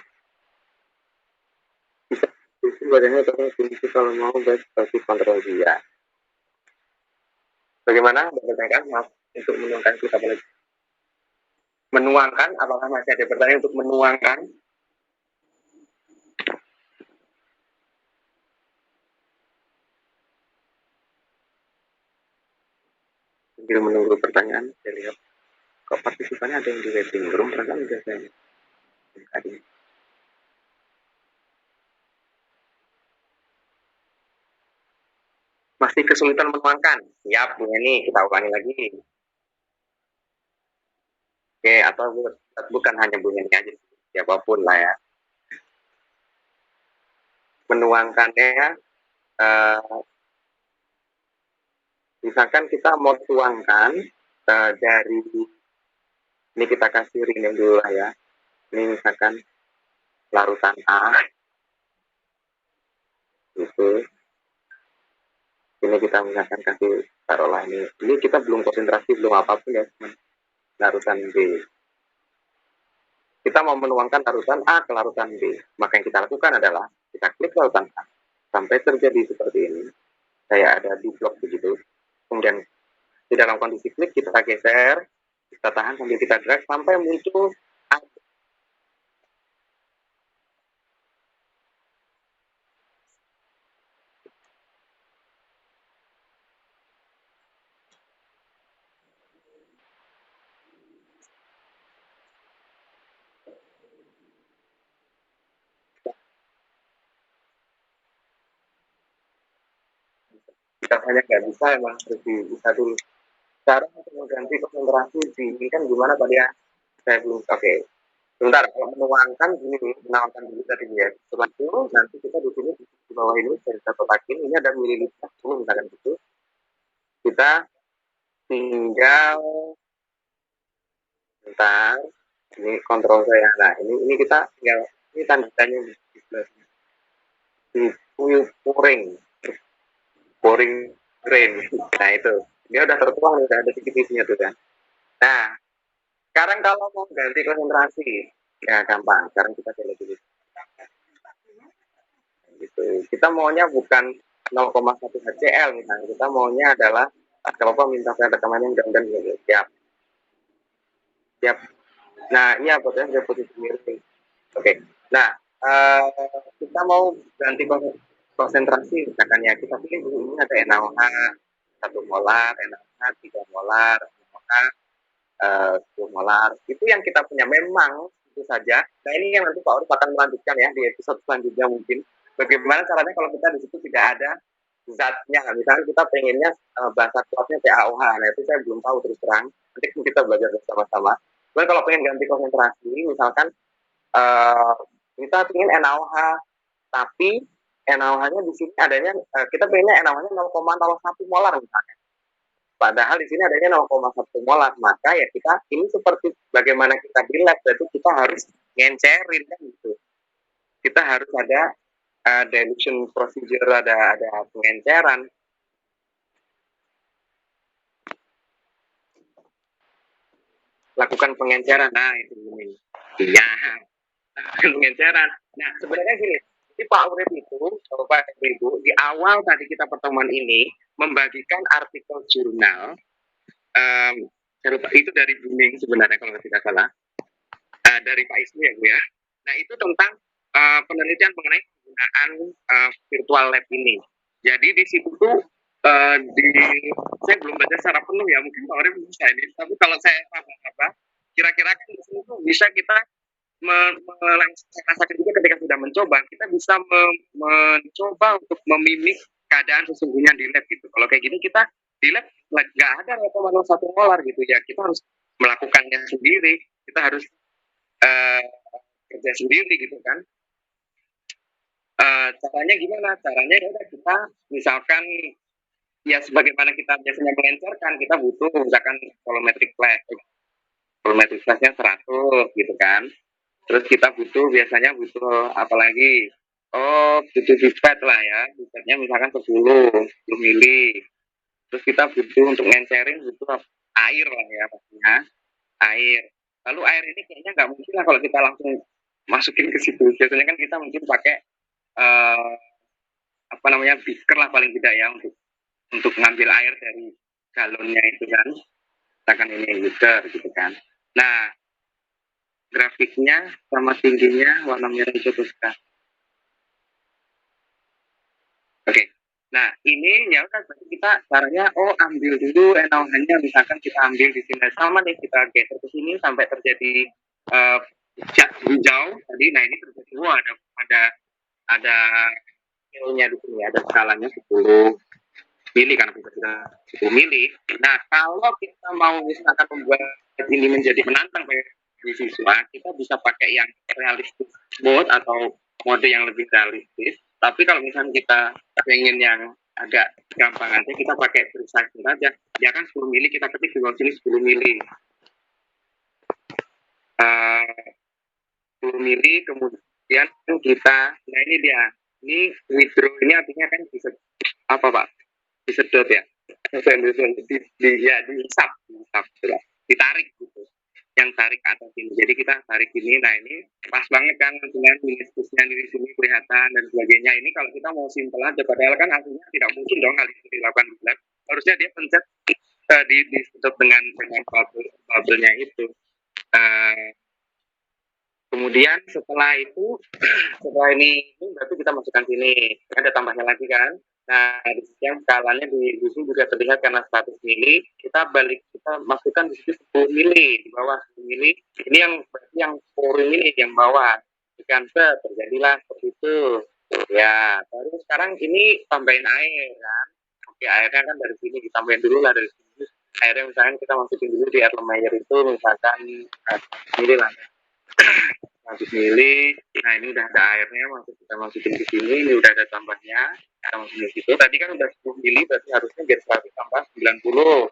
Speaker 6: Bisa badannya kunci kalau mau seperti kontrol dia. Bagaimana bertanya mas untuk menuangkan kita lagi? Menuangkan, apakah masih ada pertanyaan untuk menuangkan? Sambil menunggu pertanyaan, saya lihat kok partisipannya ada yang di waiting room, perasaan udah saya tadi. Masih kesulitan menuangkan? Siap, Bu Neni, kita ulangi lagi. Oke, atau bukan hanya Bu Neni aja, siapapun lah ya. Menuangkannya, misalkan kita mau tuangkan dari, ini kita kasih rename dulu lah ya. Ini misalkan larutan A, gitu. Ini kita misalkan kasih taruhlah ini kita belum konsentrasi, belum apapun ya, larutan B. Kita mau menuangkan larutan A ke larutan B, maka yang kita lakukan adalah kita klik larutan A sampai terjadi seperti ini, kayak ada di blok begitu. Kemudian di dalam kondisi klik kita geser, kita tahan sambil kita drag sampai muncul kita hanya nggak bisa, emang harus bisa dulu. Cara untuk mengganti konsentrasi di ini kan gimana tadi ya? Saya belum. Oke. Sebentar, kalau menuangkan ini, menuangkan dulu tadi ya. Setelah itu nanti kita di sini di bawah ini saya bisa kotakin, ini ada mililiter 10 misalkan gitu. Kita tinggal Bentar, ini kontrol saya. Nah, ini kita tinggal, ini tanda tanya di sebelah sini. Di pouring rain. Nah, itu. Dia udah tertuang, udah ada titik-titiknya tuh kan. Nah, sekarang kalau mau ganti konsentrasi, ya gampang. Sekarang kita coba dulu. Gitu. Kita maunya bukan 0,1 HCl misalnya. Kita maunya adalah, kalau apa minta saya rekamannya dan gitu. Siap. Siap. Nah, ini apa ya? Sudah posisi miring. Oke. Nah, kita mau ganti konsentrasi misalkan ya. Kita pilih dulu ini ada NaOH 1 molar, NaOH 3 molar, NaOH 10 molar. Itu yang kita punya memang itu saja. Nah, ini yang nanti Pak Urip akan melanjutkan ya di episode selanjutnya mungkin. Bagaimana caranya kalau kita di situ tidak ada zatnya. Misalnya kita pengennya bahasa kuatnya PaOH. Nah, itu saya belum tahu terus terang. Nanti kita belajar bersama-sama. Cuman kalau pengen ganti konsentrasi, misalkan kita ingin NaOH, tapi NaOH-nya di sini adanya, kita pengennya NaOH-nya 0,01 molar misalnya. Padahal di sini adanya 0,1 molar, maka ya kita ini seperti bagaimana kita di lab, berarti kita harus ngencerin kan gitu. Kita harus ada dilution procedure, ada pengenceran. Lakukan pengenceran, nah itu ini. Iya, pengenceran. Nah, sebenarnya gini, jadi Pak Urip itu, Bapak Ibu, di awal tadi kita pertemuan ini membagikan artikel jurnal, itu dari Booming sebenarnya kalau tidak salah, dari Pak Ismu ya Bu ya. Nah, itu tentang penelitian mengenai penggunaan virtual lab ini. Jadi di situ tuh saya belum baca secara penuh ya, mungkin Pak Urip bisa ini, tapi kalau saya apa kira-kira kan di sini tuh bisa kita rasakan juga ketika sudah mencoba, kita bisa mencoba untuk memimik keadaan sesungguhnya di lab gitu. Kalau kayak gini kita di lab nggak ada 0,01 molar gitu ya, kita harus melakukannya sendiri, kita harus kerja sendiri gitu kan. Caranya gimana? Caranya ya kita misalkan ya sebagaimana kita biasanya mengencerkan, kita butuh misalkan volumetric flash. Volumetric flashnya 100 gitu kan. Terus kita biasanya butuh apa lagi? Oh, butuh pipet lah ya. Pipetnya misalkan 10 mili. Terus kita butuh untuk ngencerin butuh air lah ya pastinya. Air. Lalu air ini kayaknya nggak mungkin lah kalau kita langsung masukin ke situ. Biasanya kan kita mungkin pakai beaker lah paling tidak ya untuk ngambil air dari galonnya itu kan. Misalkan ini liter gitu kan. Nah, grafiknya sama tingginya warna merah itu kan. Oke. Nah, ini ya udah berarti kita caranya ambil dulu NaOH-nya, misalkan kita ambil di sini sama nih, kita geser ke sini sampai terjadi hijau tadi. Nah, ini terjadi ada nilainya di sini, ada skalanya 10 mili karena kita sudah 10 mili. Nah, kalau kita mau misalkan membuat ini menjadi menantang bagi siswa, kita bisa pakai yang realistis mode atau mode yang lebih realistis. Tapi kalau misalnya kita pengen yang agak gampang aja, kita pakai precise aja. Ya kan 10 mili, kita ketik di bawah sini 10 mili. 10 mili, kemudian kita, nah ini dia. Ini withdraw, ini artinya kan bisa, apa Pak? Disedot ya. Dihisap, ditarik gitu. Yang tarik ke atas ini. Jadi kita tarik ini, nah ini pas banget kan dengan minusnya di sini kelihatan dan sebagainya. Ini kalau kita mau simpel aja, padahal kan aslinya tidak mungkin dong hal itu dilakukan di lab. Harusnya dia pencet disedot dengan bubble-nya itu. Kemudian setelah itu, setelah ini berarti kita masukkan sini. Ada tambahnya lagi kan. Nah, di sini yang skalanya di sini juga terlihat karena 100 mili, kita masukkan di sini 10 mili, di bawah 10 mili. Ini yang pouring ini, yang bawah. Ikan terjadilah seperti itu. Ya, baru sekarang ini tambahin air kan. Oke, airnya kan dari sini, ditambahin dulu lah dari sini. Airnya misalkan kita masukin dulu di Erlenmeyer itu, misalkan ini lah. 100 mili, nah ini udah ada airnya, kita masukin ke sini, ini udah ada tambahnya, kita masukin ke situ. Tadi kan udah 10 mili, berarti harusnya biar 100 tambah 90.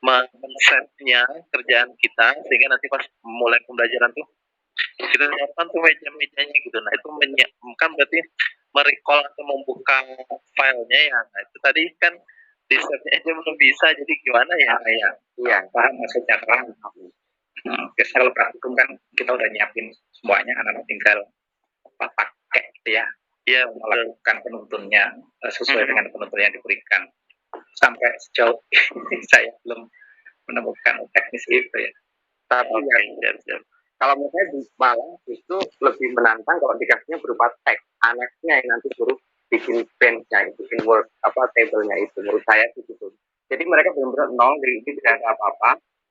Speaker 7: men-setnya kerjaan kita sehingga nanti pas mulai pembelajaran tuh kita siapkan tuh meja-mejanya gitu. Nah itu kan berarti merecall atau membuka filenya ya. Nah itu tadi kan di setnya aja belum bisa, jadi gimana ya? Iya, paham maksudnya, paham. Biasanya kalau praktikum kan kita udah nyiapin semuanya, anak-anak tinggal pakai gitu ya. Iya, melakukan penuntunnya sesuai dengan penuntun yang diberikan. Sampai sejauh ini saya belum menemukan teknis itu ya.
Speaker 6: Tapi kalau menurut saya malah justru lebih menantang kalau dikasihnya berupa teks anexnya yang nanti suruh bikin bench-nya, bikin work table-nya itu. Menurut saya sih gitu. Jadi mereka benar-benar nol, dari ini tidak ada apa-apa,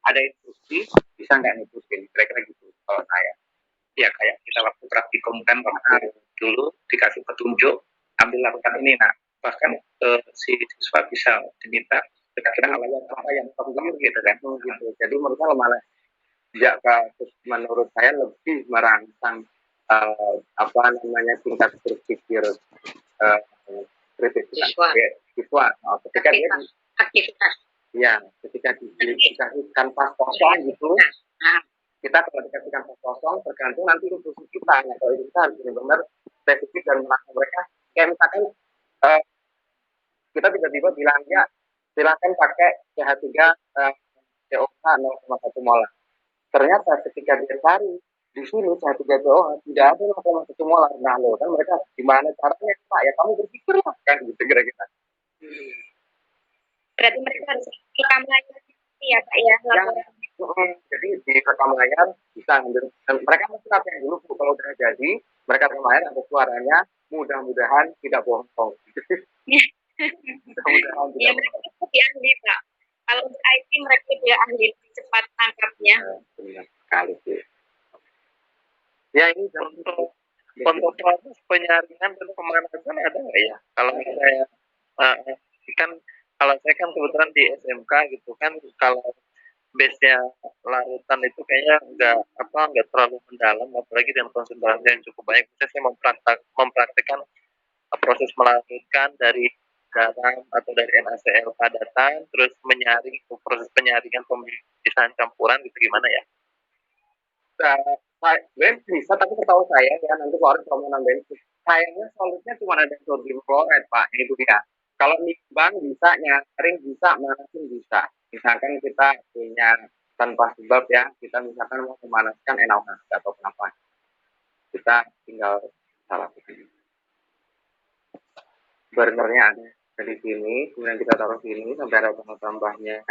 Speaker 6: ada instruksi, bisa nggak ngikutin, kira-kira gitu kalau saya.
Speaker 7: Ya kayak kita waktu praktikum kan dulu dikasih petunjuk, ambil lakukan ini. Nah bahkan si siswa bisa diminta kira-kira awalnya apa yang perlu gitu kan.
Speaker 6: Gitu. Jadi menurut saya malah menurut saya lebih merangsang tingkat berpikir kritis siswa ketika dia
Speaker 2: aktivitas
Speaker 6: ya ketika dikasih kanvas kosong gitu, kita kalau dikasih kanvas kosong tergantung nanti instruksi kita. Nah kalau itu kita harus benar-benar spesifik dan merasa mereka kayak misalkan kita tiba-tiba bilang ya silakan pakai CH3 COH 0,1 molar. Ternyata ketika dia cari di sini CH3 COH tidak ada 0,1 molar. Nah lo kan mereka gimana caranya Pak? Ya kamu berpikir lah kan gitu kira-kira.
Speaker 2: Berarti mereka harus rekam layar ya Pak ya, laporan.
Speaker 6: Jadi di rekam layar bisa ambil. Dan mereka mesti latihan dulu Bu. Kalau udah jadi mereka rekam layar ada suaranya, mudah-mudahan tidak bohong. Mudah-mudahan
Speaker 2: Ya
Speaker 6: tidak
Speaker 2: mereka
Speaker 6: bohong.
Speaker 2: lebih ahli Pak. Kalau untuk IT mereka dia ahli, lebih cepat tangkapnya.
Speaker 6: Benar sekali sih. Ya ini
Speaker 7: Untuk proses penyaringan dan pemanasan ada nggak ya? Kalau saya kan kalau saya kan kebetulan di SMK gitu kan, kalau base-nya larutan itu kayaknya nggak terlalu mendalam, apalagi dengan konsentrasi yang cukup banyak. Saya mempraktekkan proses melarutkan dari garam atau dari NaCl padatan, terus menyaring, proses penyaringan pemisahan campuran gitu gimana ya?
Speaker 6: Ben bisa, tapi setahu saya ya nanti kalau ada mau nambahin, sayangnya solidnya cuma ada sodium chloride Pak, itu dia. Kalau nimbang bisa, nyaring bisa, manasin bisa. Misalkan kita punya tanpa sebab ya, kita misalkan mau memanaskan NaOH atau kenapa, kita tinggal salah satu. Burnernya ada dari sini, kemudian kita taruh sini sampai ada tambah-tambahnya.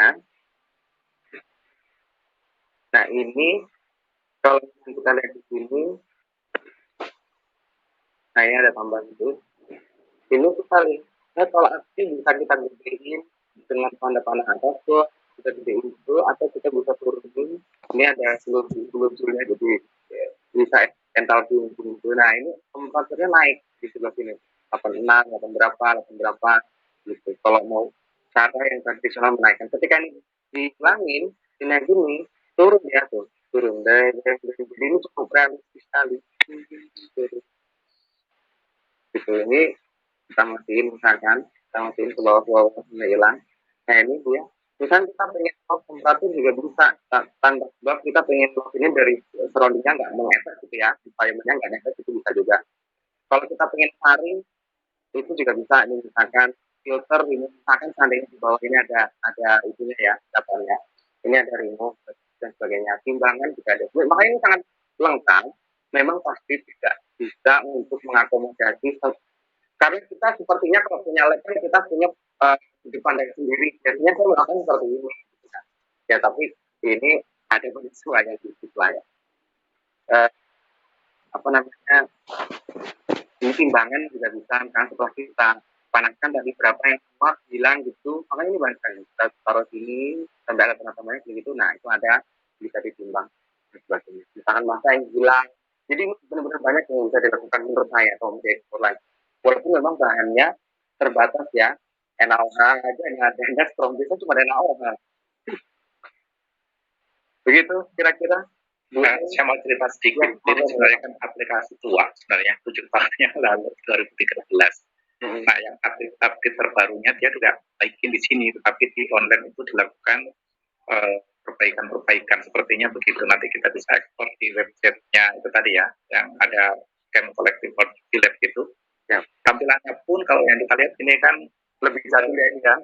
Speaker 6: Nah ini kalau kita lihat di sini, nah ini ada tambahan itu. Ini sekali. Nah kalau aksi bisa kita gedein dengan panah-panah atas tuh, kita gedein itu, atau kita bisa turunin. Ini ada seluruhnya jadi bisa entalpi itu. Nah ini temperaturnya naik di sebelah sini. 86, 8 berapa gitu. Kalau mau cara yang tradisional menaikkan, ketika ini dihilangin, ini gini turun ya tuh, turun. Jadi ini cukup realistis sekali. Gitu ini kita matiin misalkan, kita matiin ke bawah sampai hilang. Nah ini Bu ya, misalkan kita pengen lock temperatur juga bisa, tanpa sebab kita pengen lock ini dari surroundingnya nggak mengefek gitu ya, environmentnya nggak efek itu bisa juga. Kalau kita pengen saring itu juga bisa. Ini misalkan filter ini, misalkan seandainya di bawah ini ada itunya ya, datanya. Ini ada remove dan sebagainya. Timbangan juga ada. Makanya ini sangat lengkap. Memang pasti tidak bisa untuk mengakomodasi, karena kita sepertinya kalau punya lab kan kita punya sudut pandang sendiri. Biasanya saya melakukan seperti ini. Ya tapi ini ada penyesuaian sedikit lah ya. Apa namanya? Ini timbangan juga bisa, kan setelah kita panaskan dari berapa yang keluar hilang gitu, makanya ini banyak sekali. Kita taruh sini sampai ada teman-temannya begitu, nah itu ada bisa ditimbang dan sebagainya. Misalkan masa yang hilang, jadi benar-benar banyak yang bisa dilakukan menurut saya kalau menjadi ekspor lagi. Walaupun memang bahannya terbatas ya, NaOH aja yang adanya strong bisa cuma NaOH. Begitu kira-kira.
Speaker 7: Saya mau cerita sedikit. Ini sebenarnya kan aplikasi tua sebenarnya 7 tahun yang lalu 2013. Nah yang update terbarunya dia tidak naikin di sini, tetapi di online itu dilakukan perbaikan sepertinya begitu. Nanti kita bisa ekspor di websitenya itu tadi ya, yang ada Chem Collective di lab itu. Ya, tampilannya pun kalau yang kita lihat ini kan lebih jadul ya ini ya.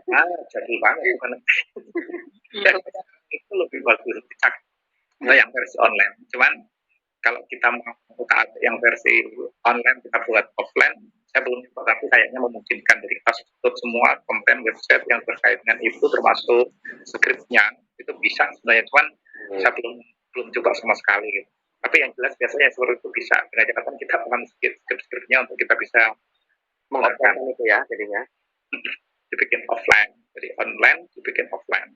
Speaker 7: Jadul banget bukan. Itu lebih bagus, lebih cakep yang versi online. Cuman kalau kita mau yang versi online kita buat offline, saya belum coba, tapi kayaknya memungkinkan. Jadi kita tutup semua konten website yang terkait dengan itu, termasuk skripnya itu bisa sebenarnya. Cuman saya belum coba sama sekali. Gitu. Tapi yang jelas biasanya seperti itu bisa. Dengan catatan kita akan skripnya untuk kita bisa
Speaker 6: menggunakan itu ya jadinya.
Speaker 7: Dibikin offline, jadi online dibikin offline.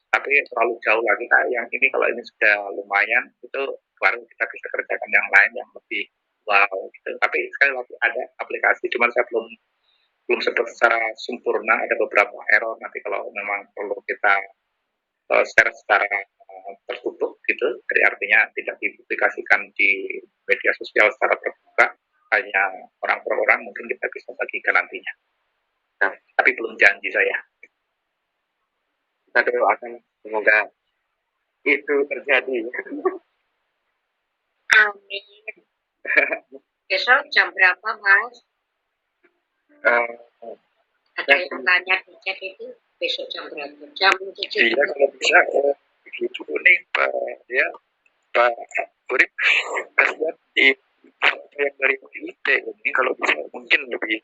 Speaker 7: Tapi terlalu jauh lagi yang ini, kalau ini sudah lumayan itu baru kita bisa kerjakan yang lain yang lebih wow gitu. Tapi sekali lagi ada aplikasi, cuman saya belum secara sempurna, ada beberapa error. Nanti kalau memang perlu kita share secara tertutup gitu, jadi artinya tidak dipublikasikan di media sosial secara terbuka, hanya orang per orang, mungkin kita bisa bagikan nantinya. Nah, tapi belum janji saya.
Speaker 6: Kita doakan semoga itu terjadi.
Speaker 2: Amin. Besok jam berapa Mas? ada yang tanya di chat itu besok jam berapa? Jam 7.
Speaker 3: Iya kalau bisa begitu nih Pak ya Pak Urip kasihan di yang dari IT ini kalau bisa mungkin lebih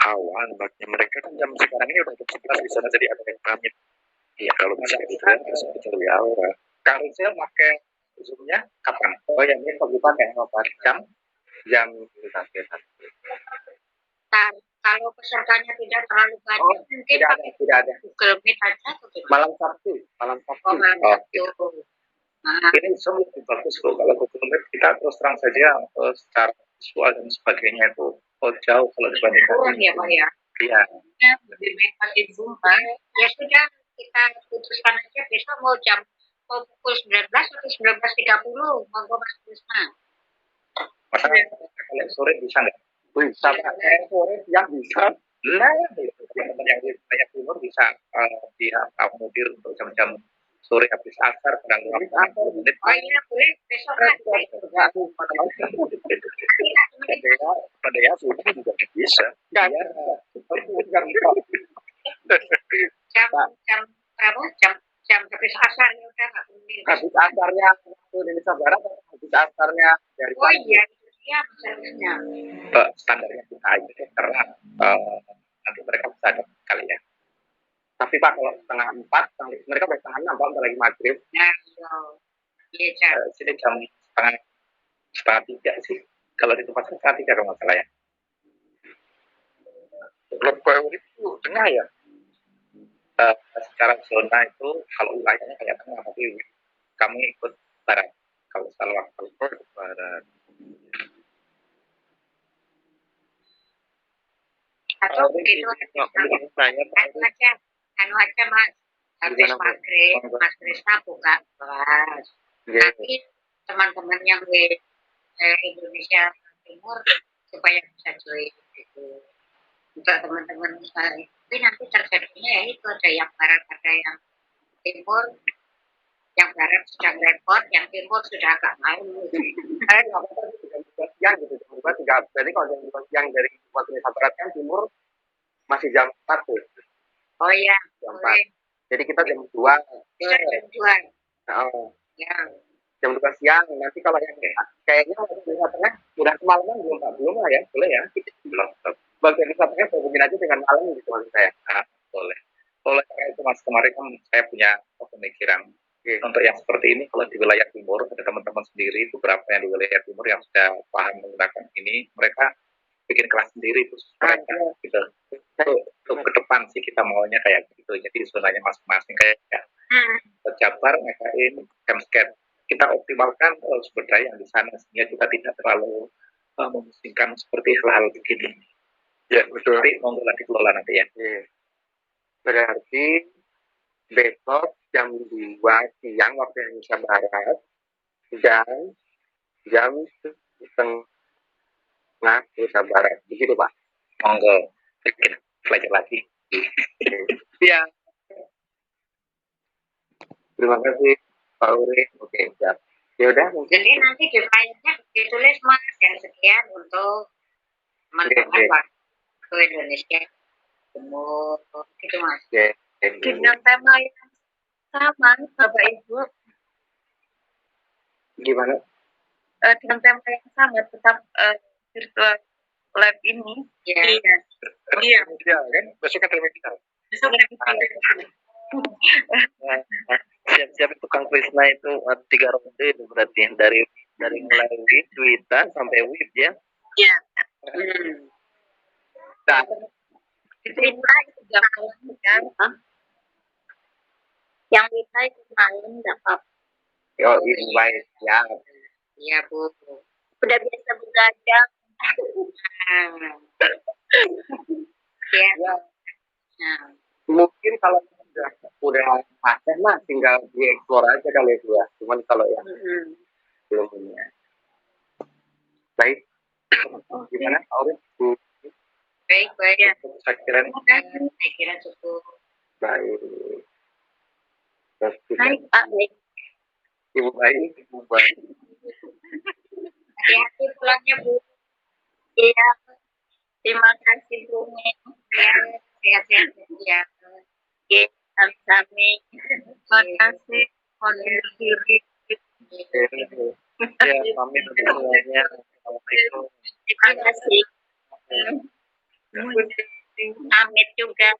Speaker 3: awal makanya mereka kan jam sekarang ini udah jam 11 di sana jadi ada yang pamit. Iya kalau bisa gitu kan harus lebih awal.
Speaker 5: Kang Rizal pakai zoomnya kapan? Oh yang ini kalau pakai apa jam
Speaker 2: Kalau pesertanya tidak terlalu banyak, mungkin
Speaker 5: tidak ada.
Speaker 2: Google Meet aja atau gimana?
Speaker 5: Malam Sabtu.
Speaker 2: Oh, malam Sabtu. Nah,
Speaker 5: Ini Zoom lebih bagus kok kalau Google Meet kita terus terang saja secara visual dan sebagainya itu jauh kalau dibandingkan
Speaker 2: kurang ya Pak ya?
Speaker 5: Iya.
Speaker 2: Lebih baik pakai Zoom Pak. Ya sudah, kita putuskan aja besok mau pukul 19 atau 19.30. Monggo Mas Krisna.
Speaker 5: Masa kalau sore bisa nggak? Bisa Pak. Sore siang bisa. Nah, teman-teman yang di wilayah timur bisa diakomodir untuk jam-jam sore habis asar kurang lebih 40 menit.
Speaker 2: Oh iya boleh besok kan.
Speaker 3: Pada ya sudah juga bisa.
Speaker 2: Jam berapa? Jam habis asar ya udah nggak mungkin.
Speaker 5: Habis asarnya waktu Indonesia Barat atau habis asarnya dari
Speaker 2: Oh iya itu dia masalahnya.
Speaker 5: standarnya kita aja deh, karena nanti mereka bisa ada kali ya. Tapi Pak kalau setengah 4 mereka udah setengah 6 Pak udah lagi maghrib.
Speaker 2: Nah, iya Cak.
Speaker 5: Sini jam setengah 3 sih. Kalau di tempat setengah 3 kalau nggak salah ya.
Speaker 3: Kalau Pak Urip itu tengah ya.
Speaker 5: Secara zona itu kalau wilayahnya kayak tengah, tapi kami ikut barat. Kalau salah waktu barat.
Speaker 2: Atau begitu anu aja Mas. Habis maghrib Mas Krisna buka kelas. Nanti teman-teman yang di Indonesia Timur supaya bisa join gitu. Untuk teman-teman tapi nanti terjadinya ya itu ada yang barat ada yang timur, yang barat sedang repot, yang timur sudah agak malu.
Speaker 5: Nggak apa-apa sih jam 2 siang gitu, jam 2 juga. Berarti kalau jam 2 siang dari waktu Indonesia Barat kan timur masih jam 4 tuh.
Speaker 2: Oh iya,
Speaker 5: Jam 4.
Speaker 2: boleh.
Speaker 5: Jadi kita jam 2.
Speaker 2: Bisa jam 2. Ya.
Speaker 5: Jam 2 siang. Nanti kalau yang kayaknya waktu Indonesia Tengah udah kemalaman belum lah ya, boleh ya? Belum. Waktu Indonesia Tengah hubungin aja dengan malam gitu maksud saya. Boleh. Oleh karena itu Mas kemarin kan saya punya pemikiran. Untuk yang seperti ini kalau di wilayah timur ada teman-teman sendiri beberapa yang di wilayah timur yang sudah paham menggunakan ini mereka bikin kelas sendiri terus mereka gitu untuk ke depan sih kita maunya kayak gitu jadi zonanya masing-masing kayak Jabar ngadain camscat kita optimalkan sumber daya yang di sana sehingga kita tidak terlalu memusingkan seperti hal-hal begini ya betul nanti monggo lagi kelola nanti ya berarti besok jam 2 siang waktu Indonesia Barat dan jam setengah Indonesia Barat. Begitu Pak? Monggo. Kita belajar lagi. Ya. Terima kasih Pak Uri. Oke, siap. Ya udah mungkin.
Speaker 2: Jadi nanti di file-nya ditulis Mas yang sekian untuk teman-teman waktu Indonesia Timur gitu Mas. Dengan tema yang sama Bapak Ibu.
Speaker 5: Gimana?
Speaker 2: Dengan tema yang sama tetap virtual lab ini. Iya.
Speaker 3: Iya kan besok kan remedial.
Speaker 2: Besok
Speaker 7: Siap-siap itu Kang Krisna itu 3 ronde itu berarti dari mulai WIB, Duita sampai WIB ya.
Speaker 2: Iya.
Speaker 5: Nah,
Speaker 2: Wita itu jam malam kan? Yang Wita itu malam nggak apa-apa.
Speaker 5: yo baik ya.
Speaker 2: Iya Bu. Udah biasa begadang. Ya. Nah.
Speaker 5: Mungkin kalau udah pasien mah tinggal dieksplor aja kali ya. Cuman kalau yang belum punya. Baik. Gimana Aurin?
Speaker 2: Baik.
Speaker 5: Saya
Speaker 2: kira cukup.
Speaker 5: baik.
Speaker 2: Baik Pak. Baik.
Speaker 5: Ibu baik.
Speaker 2: Hati-hati pulangnya Bu. Iya. Terima kasih Bu. Ya. sehat-sehat ya. Oke, amin. Makasih. Mohon diri.
Speaker 7: Ya, pamit untuk semuanya. Assalamualaikum.
Speaker 2: Terima kasih. Amit juga.